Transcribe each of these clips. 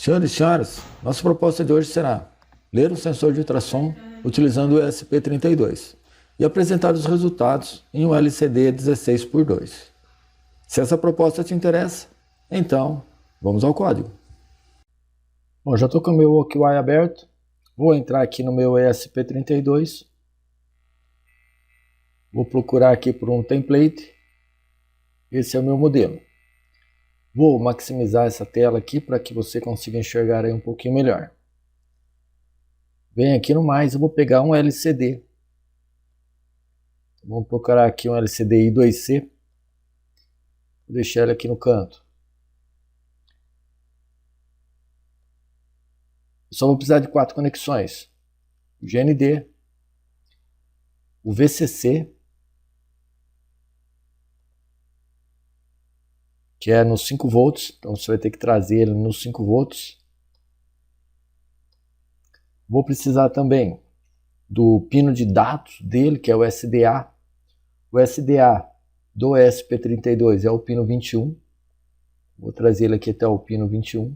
Senhores e senhoras, nossa proposta de hoje será ler um sensor de ultrassom utilizando o ESP32 e apresentar os resultados em um LCD 16:2. Se essa proposta te interessa, então vamos ao código. Bom, já estou com o meu OKUI aberto, vou entrar aqui no meu ESP32, vou procurar aqui por um template, esse é o meu modelo. Vou maximizar essa tela aqui para que você consiga enxergar aí um pouquinho melhor. Vem aqui no mais, eu vou pegar um LCD. Vamos procurar aqui um LCD I2C. Vou deixar ele aqui no canto. Eu só vou precisar de 4 conexões. O GND, o VCC, que é nos 5 volts, então você vai ter que trazer ele nos 5 volts. Vou precisar também do pino de dados dele, que é o SDA. O SDA do ESP32 é o pino 21. Vou trazer ele aqui até o pino 21.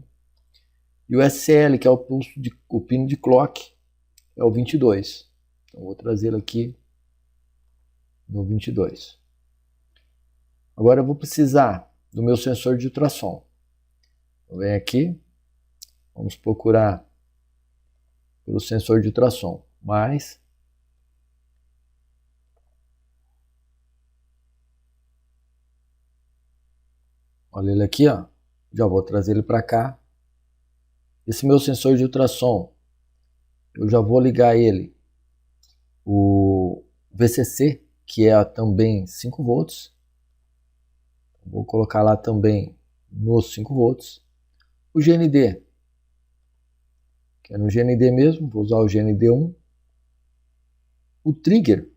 E o SL, que é o pino de clock, é o 22. Então vou trazer ele aqui no 22. Agora eu vou precisar do meu sensor de ultrassom. Então, vem aqui, vamos procurar pelo sensor de ultrassom. Mais olha ele aqui, ó. Já vou trazer ele para cá. Esse meu sensor de ultrassom, eu já vou ligar ele, o VCC, que é também 5 volts. Vou colocar lá também nos 5 volts. O GND, que é no GND mesmo, vou usar o GND1. O trigger,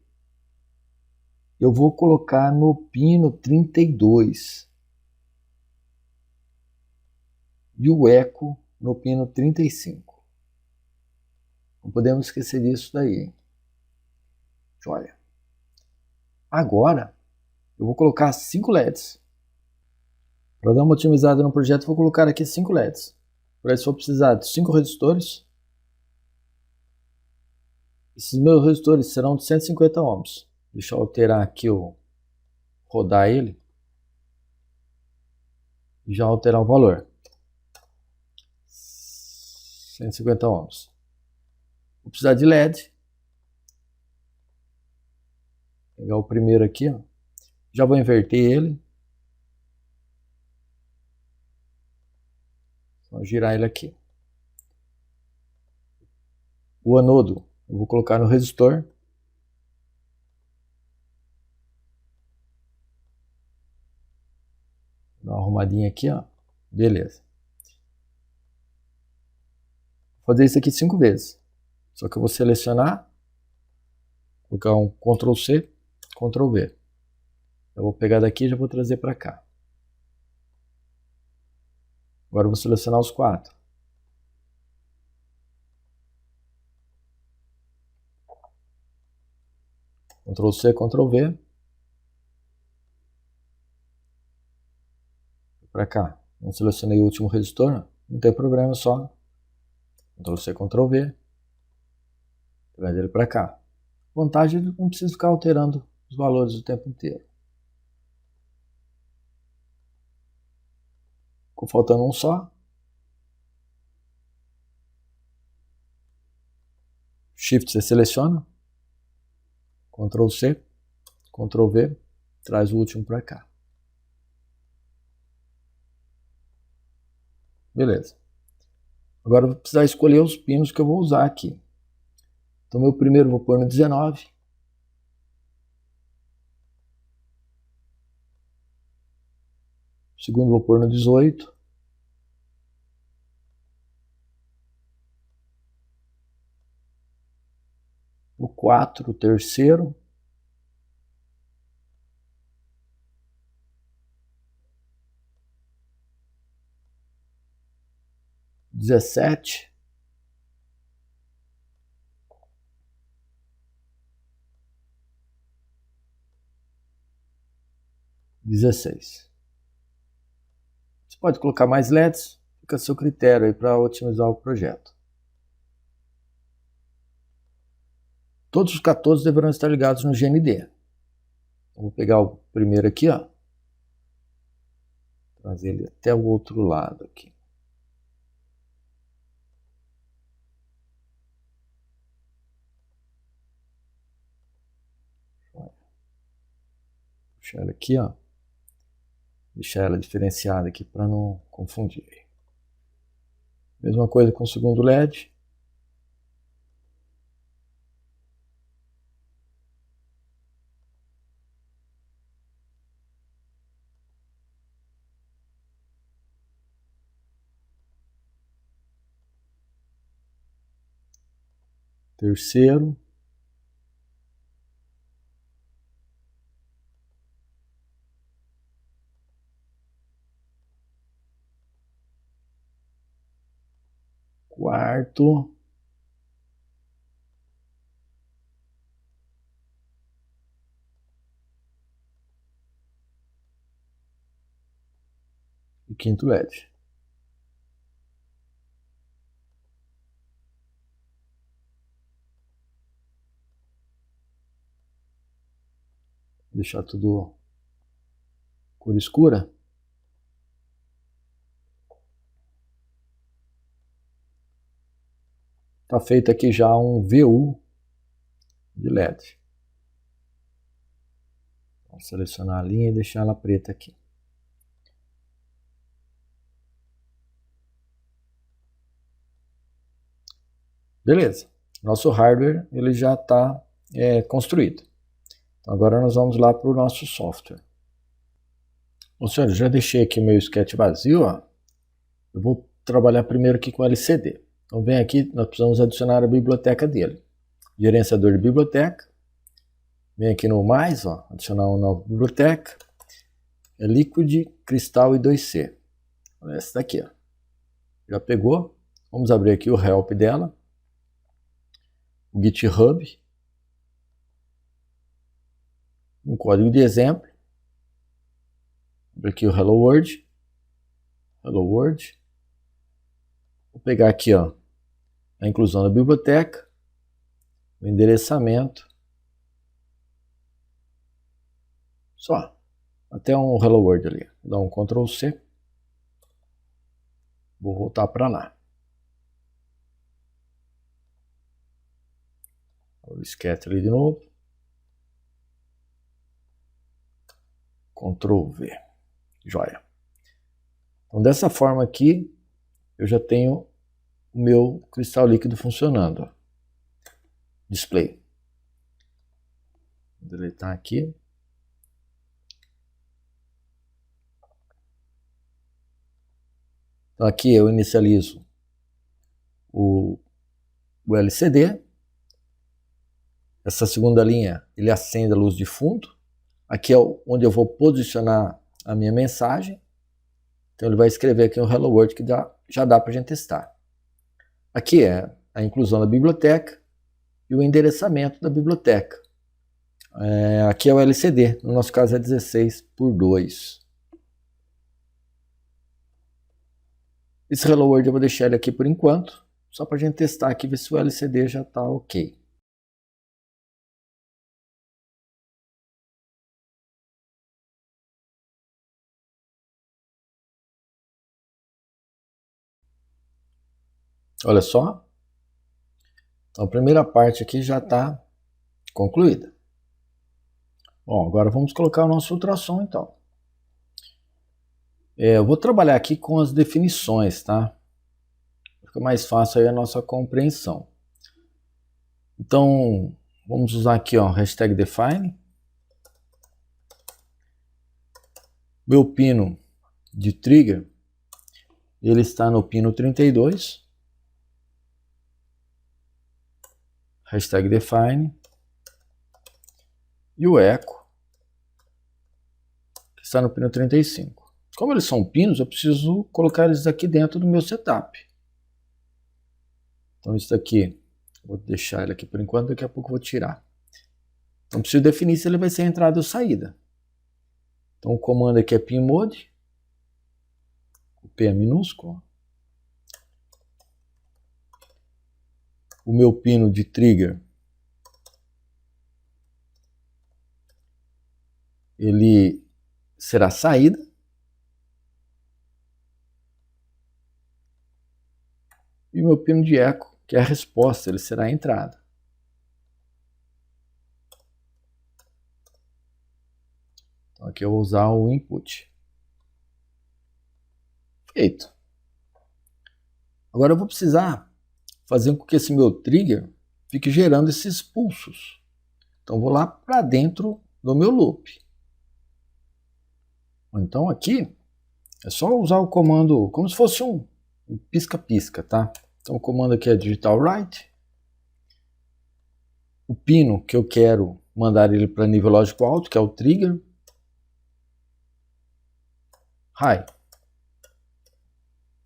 eu vou colocar no pino 32. E o eco no pino 35. Não podemos esquecer disso daí, hein? Olha. Agora, eu vou colocar 5 LEDs. Para dar uma otimizada no projeto, vou colocar aqui 5 LEDs. Para isso, vou precisar de 5 resistores. Esses meus resistores serão de 150 ohms. Deixa eu alterar aqui, rodar ele. E já alterar o valor. 150 ohms. Vou precisar de LED. Vou pegar o primeiro aqui, ó. Já vou inverter ele. Vou girar ele aqui. O anodo eu vou colocar no resistor. Dá uma arrumadinha aqui, ó. Beleza. Vou fazer isso aqui 5 vezes. Só que eu vou selecionar, colocar um Ctrl C, Ctrl V. Eu vou pegar daqui e já vou trazer para cá. Agora eu vou selecionar os 4. Ctrl C, Ctrl V. Para cá. Não selecionei o último resistor, não tem problema, só Ctrl C, Ctrl V. Trazer ele para cá. Vantagem é que não precisa ficar alterando os valores o tempo inteiro. Ficou faltando um só. Shift você seleciona. Ctrl C, Ctrl V. Traz o último para cá. Beleza. Agora eu vou precisar escolher os pinos que eu vou usar aqui. Então, meu primeiro eu vou pôr no 19. O segundo eu vou pôr no 18. O 4, o terceiro. O 17. Você pode colocar mais LEDs, fica a seu critério aí para otimizar o projeto. Todos os catodos deverão estar ligados no GND. Vou pegar o primeiro aqui, ó. Trazer ele até o outro lado aqui. Puxar ela aqui, ó. Deixar ela diferenciada aqui para não confundir. Mesma coisa com o segundo LED. Terceiro. Quarto. E quinto LED. Deixar tudo cor escura. Está feito aqui já um VU de LED. Vou selecionar a linha e deixar ela preta aqui. Beleza. Nosso hardware ele já está construído. Então, agora nós vamos lá para o nosso software. Bom, senhores, já deixei aqui o meu sketch vazio. Ó. Eu vou trabalhar primeiro aqui com LCD. Então vem aqui, nós precisamos adicionar a biblioteca dele. Gerenciador de biblioteca. Vem aqui no mais, ó, adicionar uma nova biblioteca. É Liquid, Crystal e 2C. Essa daqui, ó. Já pegou? Vamos abrir aqui o help dela. O GitHub. Um código de exemplo. Abrir aqui o Hello World. Hello World. Vou pegar aqui, ó, a inclusão da biblioteca, o endereçamento. Só. Até um Hello World ali. Vou dar um Ctrl C. Vou voltar para lá. O sketch ali de novo. Ctrl V. Joia. Então dessa forma aqui, eu já tenho o meu cristal líquido funcionando. Ó. Display. Vou deletar aqui. Então aqui eu inicializo o LCD. Essa segunda linha, ele acende a luz de fundo. Aqui é onde eu vou posicionar a minha mensagem. Então ele vai escrever aqui um Hello World que já dá para a gente testar. Aqui é a inclusão da biblioteca e o endereçamento da biblioteca. Aqui é o LCD, no nosso caso é 16:2. Esse Hello World eu vou deixar ele aqui por enquanto, só para a gente testar aqui, ver se o LCD já está ok. Olha só. Então a primeira parte aqui já está concluída. Bom, agora vamos colocar o nosso ultrassom então. Eu vou trabalhar aqui com as definições, tá? Fica mais fácil aí a nossa compreensão. Então, vamos usar aqui, ó, hashtag define. Meu pino de trigger, ele está no pino 32. Hashtag define. E o eco, que está no pino 35. Como eles são pinos, eu preciso colocar eles aqui dentro do meu setup. Então isso daqui, vou deixar ele aqui por enquanto, daqui a pouco eu vou tirar. Então preciso definir se ele vai ser entrada ou saída. Então o comando aqui é pin mode. O P é minúsculo. o meu pino de trigger, ele será saída. E o meu pino de eco, que é a resposta, ele será a entrada. Então aqui eu vou usar o input. Feito. Agora eu vou precisar fazer com que esse meu trigger fique gerando esses pulsos. Então eu vou lá para dentro do meu loop. Então aqui é só usar o comando como se fosse um pisca-pisca, tá? Então o comando aqui é digital write. O pino que eu quero mandar ele para nível lógico alto, que é o trigger. High.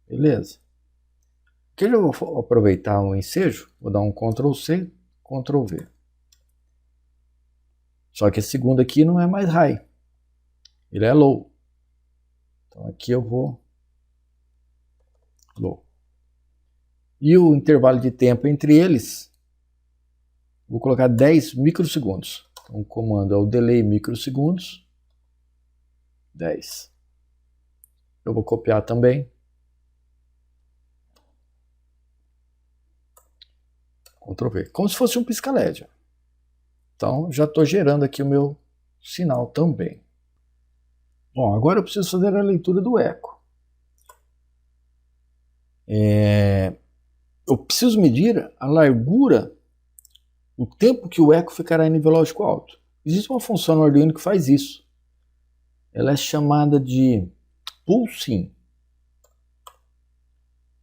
Beleza. Aqui eu vou aproveitar o ensejo, vou dar um Ctrl C, Ctrl V. Só que esse segundo aqui não é mais high, ele é low. Então aqui eu vou low. E o intervalo de tempo entre eles, vou colocar 10 microsegundos. Então o comando é o delay microsegundos, 10. Eu vou copiar também. Ctrl V. Como se fosse um pisca-LED. Então já estou gerando aqui o meu sinal também. Bom, agora eu preciso fazer a leitura do eco. Eu preciso medir a largura, o tempo que o eco ficará em nível lógico alto. Existe uma função no Arduino que faz isso. Ela é chamada de pulsing.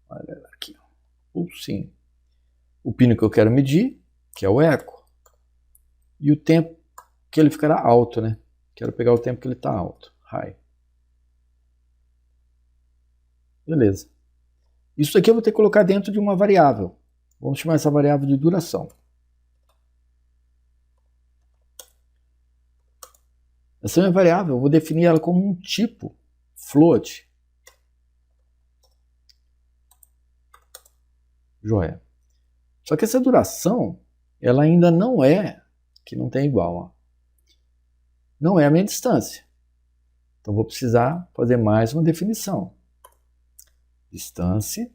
Olha aqui, pulsing. O pino que eu quero medir, que é o eco, e o tempo que ele ficará alto, né? Quero pegar o tempo que ele está alto, high. Beleza. Isso aqui eu vou ter que colocar dentro de uma variável. Vamos chamar essa variável de duração. Essa minha variável, eu vou definir ela como um tipo float. Joia. Só que essa duração, ela ainda não é, que não tem igual, ó, não é a minha distância. Então vou precisar fazer mais uma definição. Distância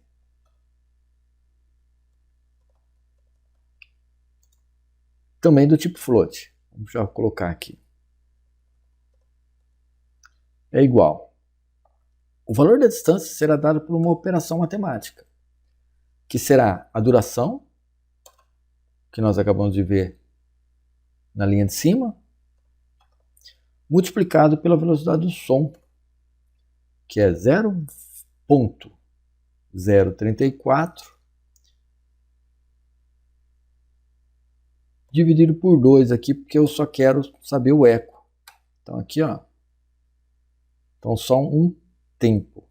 também do tipo float. Vamos já colocar aqui. É igual. O valor da distância será dado por uma operação matemática, que será a duração, que nós acabamos de ver na linha de cima, multiplicado pela velocidade do som, que é 0,034 dividido por 2 aqui, porque eu só quero saber o eco. Então aqui, ó, então só um tempo.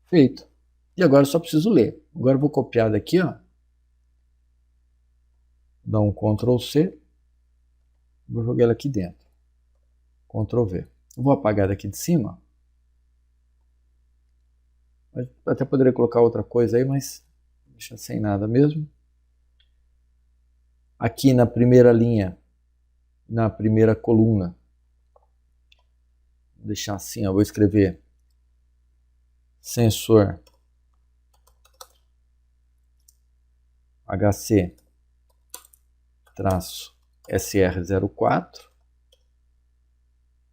Feito. E agora eu só preciso ler. Agora eu vou copiar daqui, ó, dar um Ctrl C, vou jogar ele aqui dentro. Ctrl V. Eu vou apagar daqui de cima. Até poderia colocar outra coisa aí, mas deixa sem nada mesmo. Aqui na primeira linha, na primeira coluna, vou deixar assim, eu vou escrever sensor HC-SR04.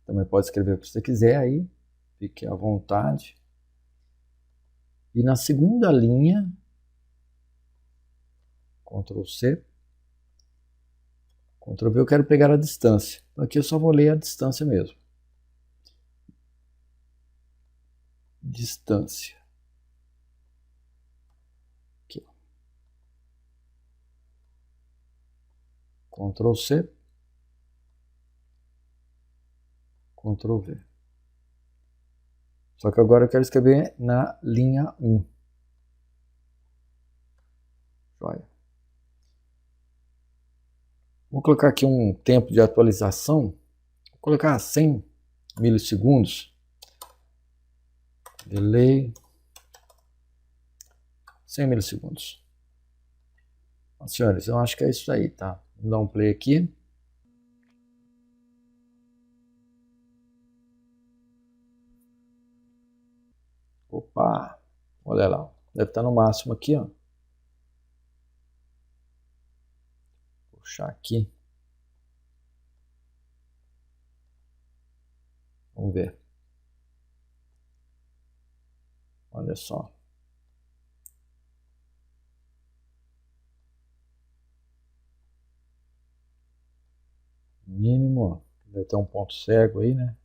Também pode escrever o que você quiser aí, fique à vontade. E na segunda linha, Ctrl C, Ctrl V, eu quero pegar a distância. Aqui eu só vou ler a distância mesmo. Distância. Aqui. Ctrl C, Ctrl V. Só que agora eu quero escrever na linha 1. Joia. Vou colocar aqui um tempo de atualização. Vou colocar 100 milissegundos. Delay 100 milissegundos. Senhores, eu acho que é isso aí, tá? Vamos dar um play aqui. Opa, olha lá, deve estar no máximo aqui, ó. Vou puxar aqui. Vamos ver. Olha só. Mínimo, deve ter um ponto cego aí, né?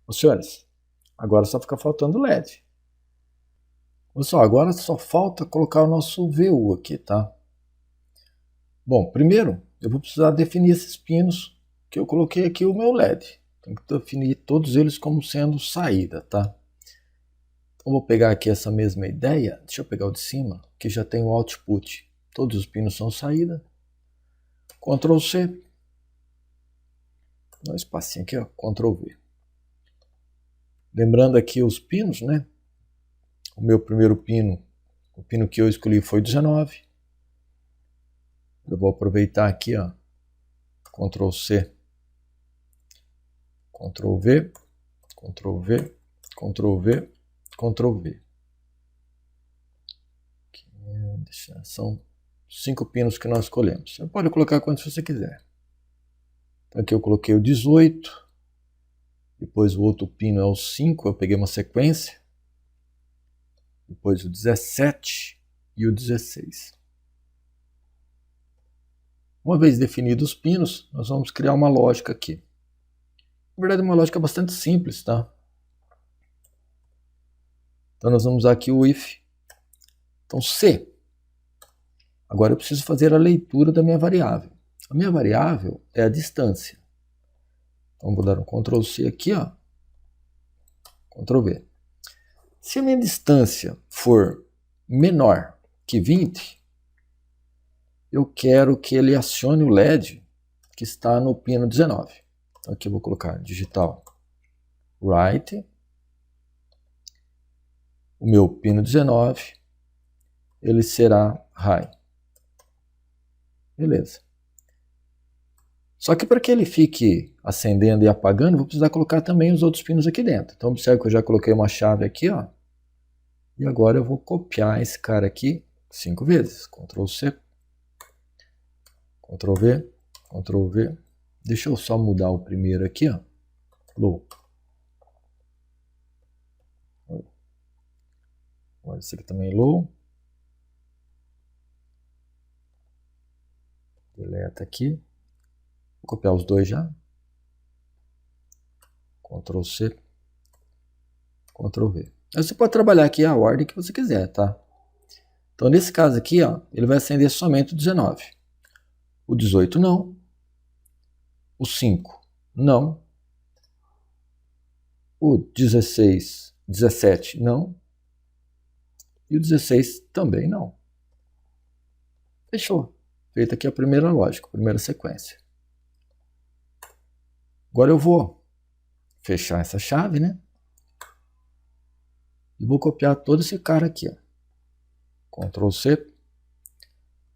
Os senhores, agora só fica faltando o LED. Pessoal, agora só falta colocar o nosso VU aqui, tá? Bom, primeiro eu vou precisar definir esses pinos que eu coloquei aqui o meu LED. Tem que definir todos eles como sendo saída, tá? Então vou pegar aqui essa mesma ideia, deixa eu pegar o de cima, que já tem o output. Todos os pinos são saída. Ctrl C. Dá um espacinho aqui, ó, Ctrl V. Lembrando aqui os pinos, né? O meu primeiro pino, o pino que eu escolhi foi 19. Eu vou aproveitar aqui, ó, Ctrl C, Ctrl V, Ctrl V, Ctrl V, Ctrl V. Aqui, são 5 pinos que nós escolhemos. Você pode colocar quantos você quiser. Então aqui eu coloquei o 18. Depois o outro pino é o 5, eu peguei uma sequência. Depois o 17 e o 16. Uma vez definidos os pinos, nós vamos criar uma lógica aqui. Na verdade, uma lógica bastante simples, tá? Então nós vamos usar aqui o if. Então C. Agora eu preciso fazer a leitura da minha variável. A minha variável é a distância. Então vou dar um Ctrl C aqui, ó. Ctrl V. Se a minha distância for menor que 20, eu quero que ele acione o LED que está no pino 19. Então aqui eu vou colocar digital right. O meu pino 19, ele será high. Beleza. Só que para que ele fique acendendo e apagando, eu vou precisar colocar também os outros pinos aqui dentro. Então observe que eu já coloquei uma chave aqui, ó. E agora eu vou copiar esse cara aqui 5 vezes. Ctrl C, Ctrl V, Ctrl V. Deixa eu só mudar o primeiro aqui, ó. Low. Olha, esse aqui também é low. Deleta aqui. Vou copiar os dois já. Ctrl C, Ctrl V. Aí você pode trabalhar aqui a ordem que você quiser, tá? Então nesse caso aqui, ó, ele vai acender somente o 19. O 18 não. O 5 não. O 16, 17 não. E o 16 também não. Fechou. Feita aqui a primeira lógica, a primeira sequência. Agora eu vou fechar essa chave, né? E vou copiar todo esse cara aqui, ó. Ctrl C,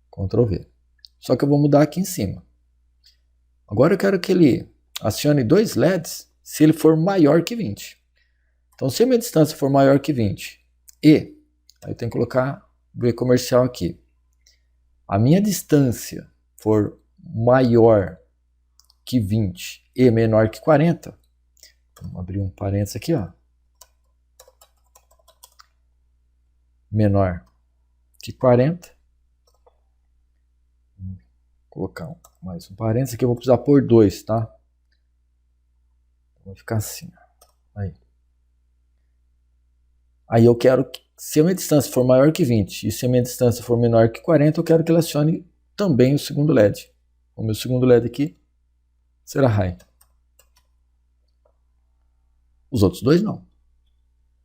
Ctrl V. Só que eu vou mudar aqui em cima. Agora eu quero que ele acione 2 LEDs se ele for maior que 20. Então se a minha distância for maior que 20 e, aí eu tenho que colocar V comercial aqui. A minha distância for maior que 20 e menor que 40, vamos abrir um parênteses aqui, ó. Menor que 40. Vou colocar mais um parênteses aqui, eu vou precisar pôr 2, tá? Vai ficar assim, ó. Aí eu quero que, se a minha distância for maior que 20 e se a minha distância for menor que 40, eu quero que ele acione também o segundo LED. O meu segundo LED aqui será high. Os outros dois não.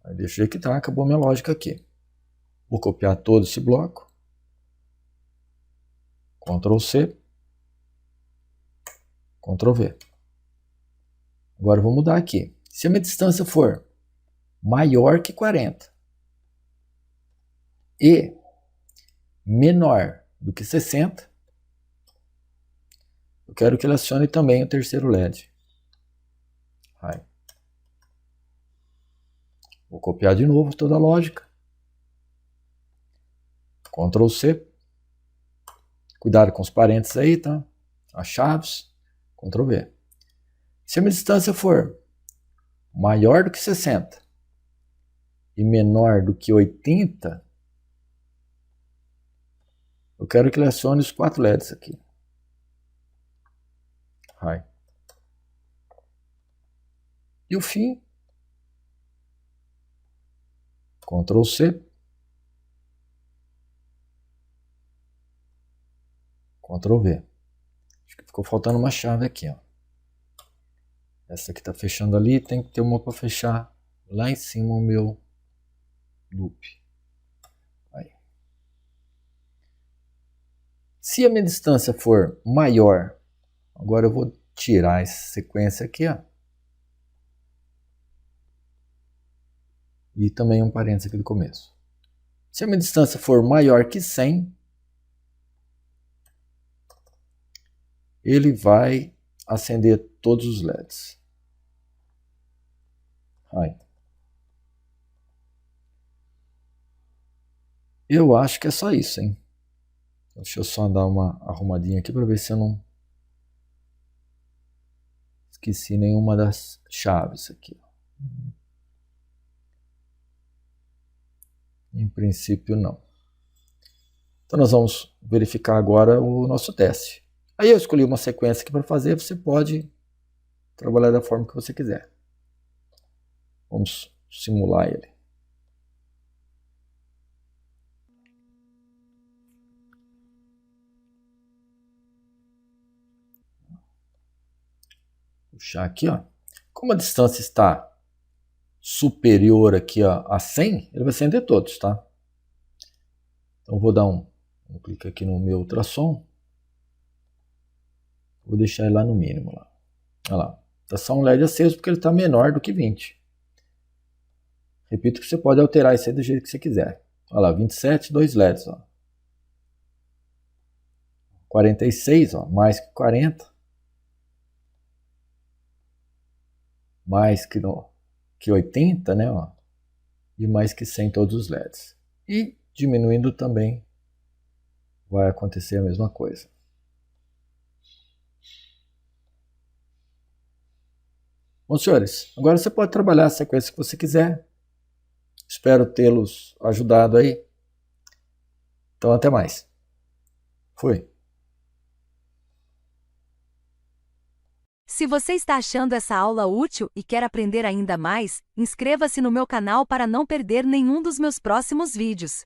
Aí deixa eu ver que tá, acabou a minha lógica aqui. Vou copiar todo esse bloco. Ctrl C. Ctrl V. Agora eu vou mudar aqui. Se a minha distância for maior que 40, e menor do que 60, eu quero que ele acione também o terceiro LED. Aí. Vou copiar de novo toda a lógica. Ctrl C. Cuidado com os parênteses aí, tá? As chaves. Ctrl V. Se a minha distância for maior do que 60 e menor do que 80, eu quero que ele acione os 4 LEDs aqui. Aí. E o fim. Ctrl C. Ctrl V. Acho que ficou faltando uma chave aqui, ó. Essa aqui está fechando ali, tem que ter uma para fechar lá em cima o meu loop. Aí. Se a minha distância for maior, agora eu vou tirar essa sequência aqui, ó. E também um parênteses aqui do começo. Se a minha distância for maior que 100, ele vai acender todos os LEDs. Aí. Eu acho que é só isso, hein? Deixa eu só dar uma arrumadinha aqui para ver se eu não esqueci nenhuma das chaves aqui. Em princípio, não. Então, nós vamos verificar agora o nosso teste. Aí eu escolhi uma sequência aqui para fazer, você pode trabalhar da forma que você quiser. Vamos simular ele. Puxar aqui, ó. Como a distância está superior aqui, ó, a 100, ele vai acender todos, tá? Então vou dar um clique aqui no meu ultrassom. Vou deixar ele lá no mínimo. Lá. Olha lá. Está só um LED aceso porque ele está menor do que 20. Repito que você pode alterar isso aí do jeito que você quiser. Olha lá, 27, 2 LEDs. Ó. 46, ó, mais que 40. Mais que 80, né? Ó, e mais que 100 todos os LEDs. E diminuindo também vai acontecer a mesma coisa. Bom, senhores, agora você pode trabalhar a sequência que você quiser. Espero tê-los ajudado aí. Então, até mais. Fui. Se você está achando essa aula útil e quer aprender ainda mais, inscreva-se no meu canal para não perder nenhum dos meus próximos vídeos.